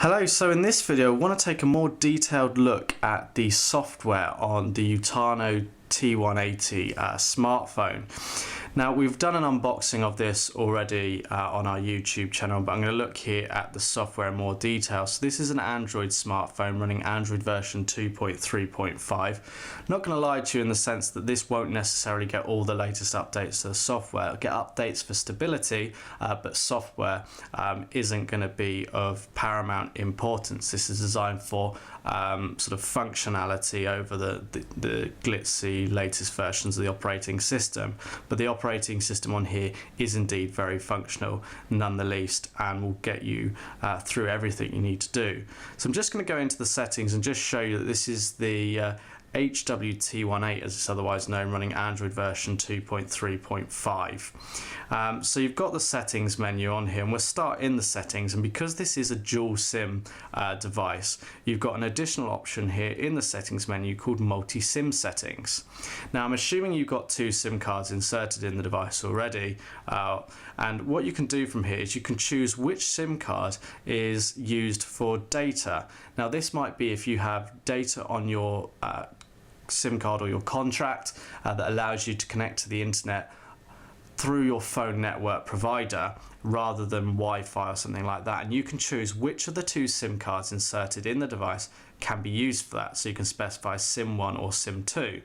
Hello, so in this video I want to take a more detailed look at the software on the Utano T180 smartphone. Now we've done an unboxing of this already on our YouTube channel, but I'm going to look here at the software in more detail. So this is an Android smartphone running Android version 2.3.5. Not going to lie to you in the sense that this won't necessarily get all the latest updates to the software. It'll get updates for stability, but software isn't going to be of paramount importance. This is designed for sort of functionality over the glitzy latest versions of the operating system, but the operating system on here is indeed very functional none the least, and will get you through everything you need to do. So I'm just going to go into the settings and just show you that this is the HWT180 as it's otherwise known, running Android version 2.3.5. So you've got the settings menu on here, and we'll start in the settings. And because this is a dual SIM device, you've got an additional option here in the settings menu called multi-SIM settings. Now I'm assuming you've got two SIM cards inserted in the device already, and what you can do from here is you can choose which SIM card is used for data. Now this might be if you have data on your SIM card or your contract that allows you to connect to the internet through your phone network provider rather than Wi-Fi or something like that, and you can choose which of the two SIM cards inserted in the device can be used for that. So you can specify SIM 1 or SIM 2.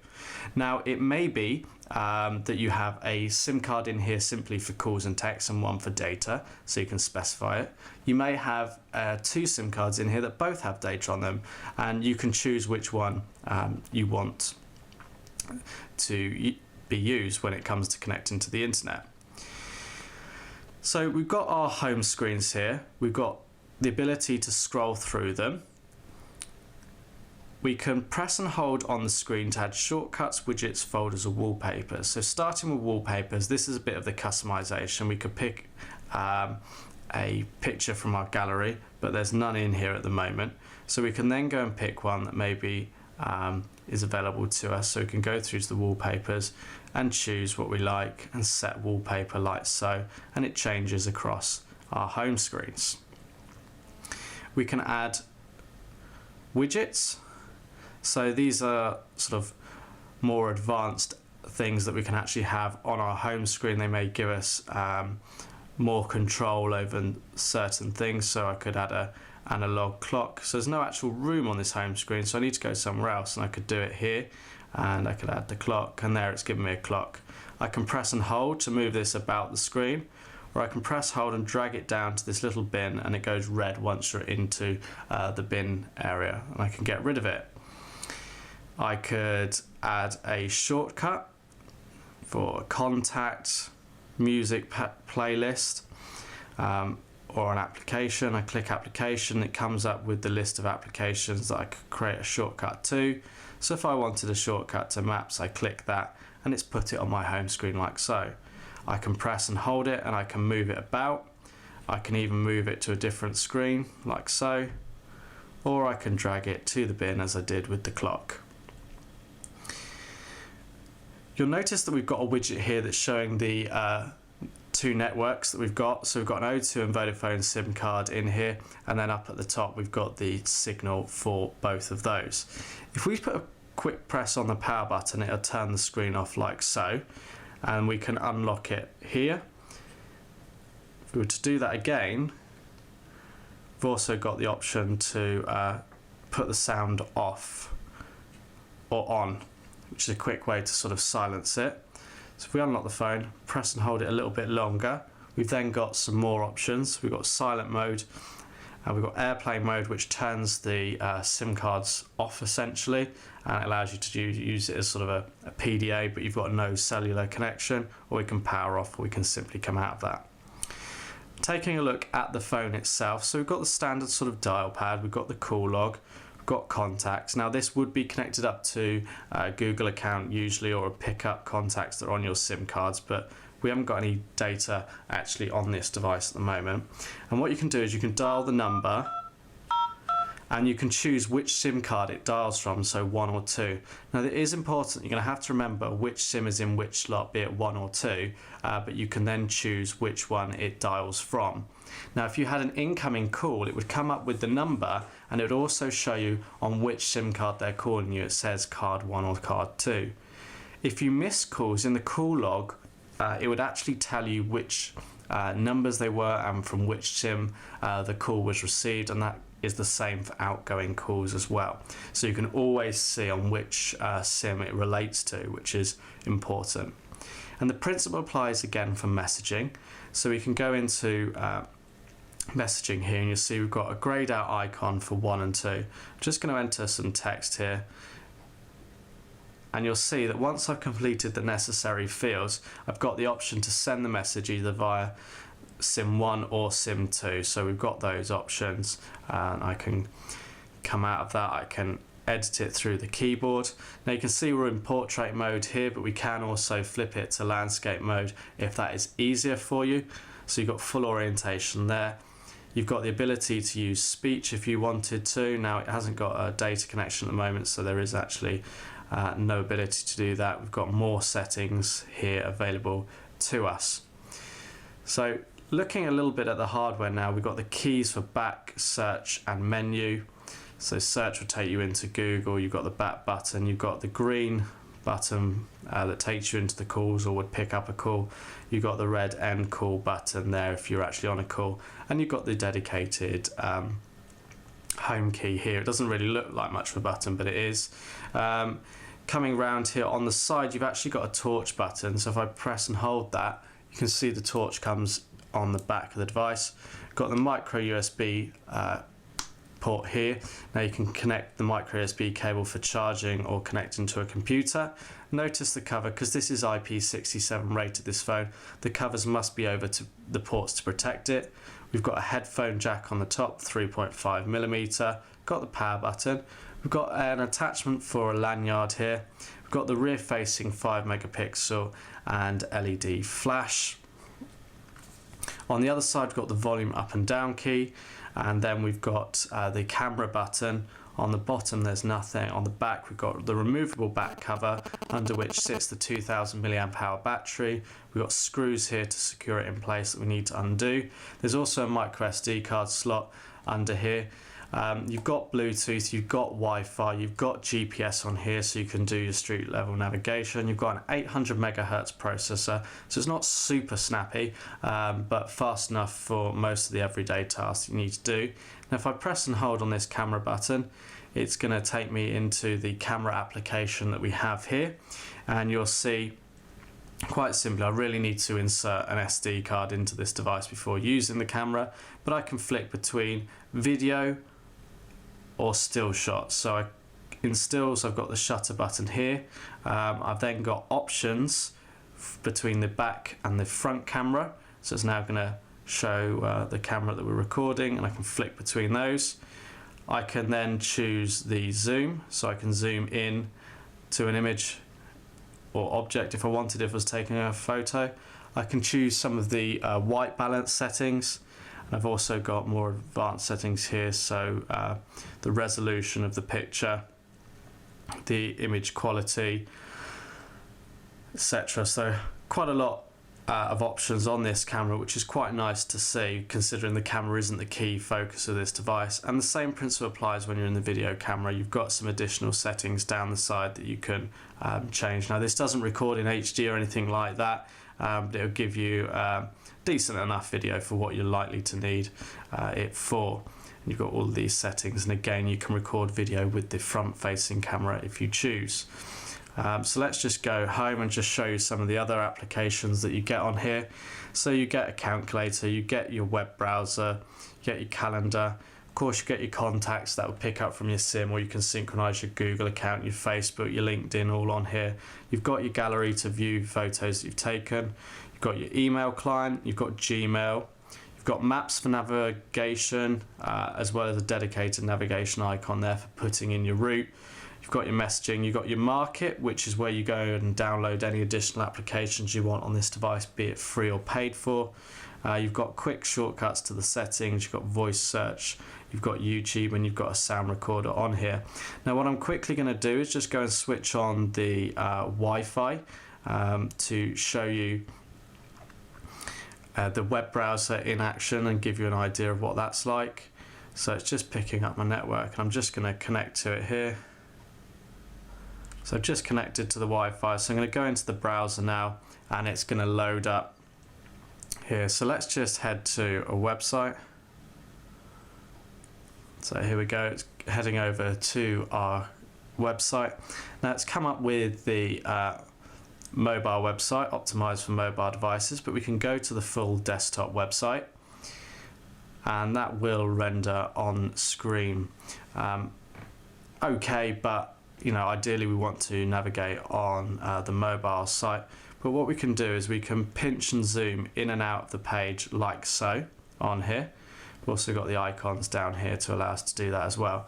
Now it may be that you have a SIM card in here simply for calls and texts and one for data, so you can specify it. You may have two SIM cards in here that both have data on them, and you can choose which one you want to be used when it comes to connecting to the internet. So we've got our home screens here. We've got the ability to scroll through them. We can press and hold on the screen to add shortcuts, widgets, folders or wallpapers. So starting with wallpapers, this is a bit of the customization. We could pick a picture from our gallery, but there's none in here at the moment. So we can then go and pick one that maybe is available to us. So we can go through to the wallpapers and choose what we like and set wallpaper like so, and it changes across our home screens. We can add widgets. So these are sort of more advanced things that we can actually have on our home screen. They may give us more control over certain things. So I could add a analog clock. So there's no actual room on this home screen, so I need to go somewhere else, and I could do it here, and I could add the clock, and there it's giving me a clock. I can press and hold to move this about the screen, or I can press, hold and drag it down to this little bin, and it goes red once you're into the bin area, and I can get rid of it. I could add a shortcut for a contact, music playlist, or an application. I click application, it comes up with the list of applications that I could create a shortcut to. So if I wanted a shortcut to maps, I click that and it's put it on my home screen like so. I can press and hold it and I can move it about. I can even move it to a different screen like so, or I can drag it to the bin as I did with the clock. You'll notice that we've got a widget here that's showing the two networks that we've got. So we've got an O2 and Vodafone SIM card in here, and then up at the top we've got the signal for both of those. If we put a quick press on the power button, it'll turn the screen off like so, and we can unlock it here. If we were to do that again, we've also got the option to put the sound off or on, which is a quick way to sort of silence it. So if we unlock the phone, press and hold it a little bit longer, we've then got some more options. We've got silent mode, and we've got airplane mode, which turns the SIM cards off essentially, and it allows you to use it as sort of a PDA, but you've got no cellular connection, or we can power off, or we can simply come out of that. Taking a look at the phone itself, so we've got the standard sort of dial pad, we've got the call log, got contacts. Now this would be connected up to a Google account usually, or a pickup contacts that are on your SIM cards, but we haven't got any data actually on this device at the moment. And what you can do is you can dial the number and you can choose which SIM card it dials from, so 1 or 2. Now it is important, you're going to have to remember which SIM is in which slot, be it 1 or 2, but you can then choose which one it dials from. Now if you had an incoming call, it would come up with the number, and it would also show you on which SIM card they're calling you. It says card 1 or card 2. If you miss calls in the call log, it would actually tell you which numbers they were and from which SIM the call was received, and that is the same for outgoing calls as well. So you can always see on which SIM it relates to, which is important. And the principle applies again for messaging. So we can go into messaging here, and you'll see we've got a grayed out icon for 1 and 2. I'm just going to enter some text here, and you'll see that once I've completed the necessary fields, I've got the option to send the message either via SIM 1 or SIM 2. So we've got those options, and I can come out of that. I can edit it through the keyboard. Now you can see we're in portrait mode here, but we can also flip it to landscape mode if that is easier for you. So you've got full orientation there. You've got the ability to use speech if you wanted to. Now it hasn't got a data connection at the moment, so there is actually no ability to do that. We've got more settings here available to us. So looking a little bit at the hardware now, we've got the keys for back, search and menu. So search will take you into Google, you've got the back button, you've got the green button that takes you into the calls or would pick up a call. You've got the red end call button there if you're actually on a call, and you've got the dedicated home key here. It doesn't really look like much of a button, but it is. Coming around here on the side, you've actually got a torch button. So if I press and hold that, you can see the torch comes on the back of the device. Got the micro USB port here. Now you can connect the micro USB cable for charging or connecting to a computer. Notice the cover, because this is IP67 rated, this phone, the covers must be over to the ports to protect it. We've got a headphone jack on the top, 3.5mm. Got the power button. We've got an attachment for a lanyard here. We've got the rear facing 5MP and LED flash. On the other side, we've got the volume up and down key, and then we've got the camera button. On the bottom there's nothing. On the back we've got the removable back cover, under which sits the 2000 mAh battery. We've got screws here to secure it in place that we need to undo. There's also a micro SD card slot under here. You've got Bluetooth, you've got Wi-Fi, you've got GPS on here, so you can do your street level navigation. You've got an 800 megahertz processor, so it's not super snappy, but fast enough for most of the everyday tasks you need to do. Now if I press and hold on this camera button, it's going to take me into the camera application that we have here, and you'll see quite simply I really need to insert an SD card into this device before using the camera, but I can flick between video or still shots. So in stills I've got the shutter button here. I've then got options between the back and the front camera, so it's now going to show the camera that we're recording, and I can flick between those. I can then choose the zoom, so I can zoom in to an image or object if I wanted, if I was taking a photo. I can choose some of the white balance settings. I've also got more advanced settings here, so the resolution of the picture, the image quality, etc. So quite a lot of options on this camera, which is quite nice to see, considering the camera isn't the key focus of this device. And the same principle applies when you're in the video camera. You've got some additional settings down the side that you can change. Now this doesn't record in HD or anything like that, but it'll give you decent enough video for what you're likely to need it for. And you've got all of these settings, and again you can record video with the front facing camera if you choose. So let's just go home and just show you some of the other applications that you get on here. So you get a calculator, you get your web browser, you get your calendar, of course you get your contacts that will pick up from your SIM, or you can synchronize your Google account, your Facebook, your LinkedIn, all on here. You've got your gallery to view photos that you've taken. You've got your email client, you've got Gmail, you've got maps for navigation, as well as a dedicated navigation icon there for putting in your route. You've got your messaging, you've got your market, which is where you go and download any additional applications you want on this device, be it free or paid for. You've got quick shortcuts to the settings, you've got voice search, you've got YouTube, and you've got a sound recorder on here. Now what I'm quickly going to do is just go and switch on the Wi-Fi to show you the web browser in action and give you an idea of what that's like. So it's just picking up my network, and I'm just going to connect to it here. So I've just connected to the Wi-Fi, so I'm going to go into the browser now, and it's going to load up here. So let's just head to a website. So here we go, it's heading over to our website. Now it's come up with the mobile website optimized for mobile devices, but we can go to the full desktop website and that will render on screen. Okay, but ideally we want to navigate on the mobile site. But what we can do is we can pinch and zoom in and out of the page like so on here. We've also got the icons down here to allow us to do that as well.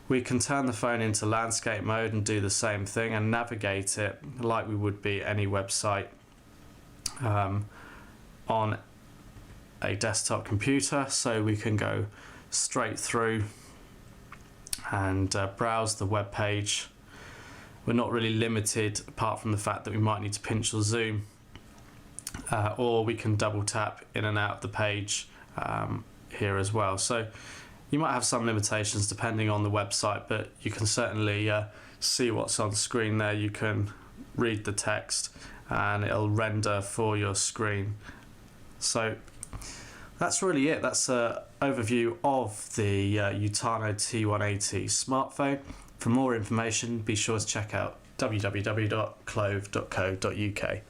We can turn the phone into landscape mode and do the same thing and navigate it like we would be any website on a desktop computer. So we can go straight through and browse the web page. We're not really limited apart from the fact that we might need to pinch or zoom, or we can double tap in and out of the page here as well. So you might have some limitations depending on the website, but you can certainly see what's on screen there. You can read the text and it'll render for your screen. So that's really it. That's an overview of the Utano T180 smartphone. For more information, be sure to check out www.clove.co.uk.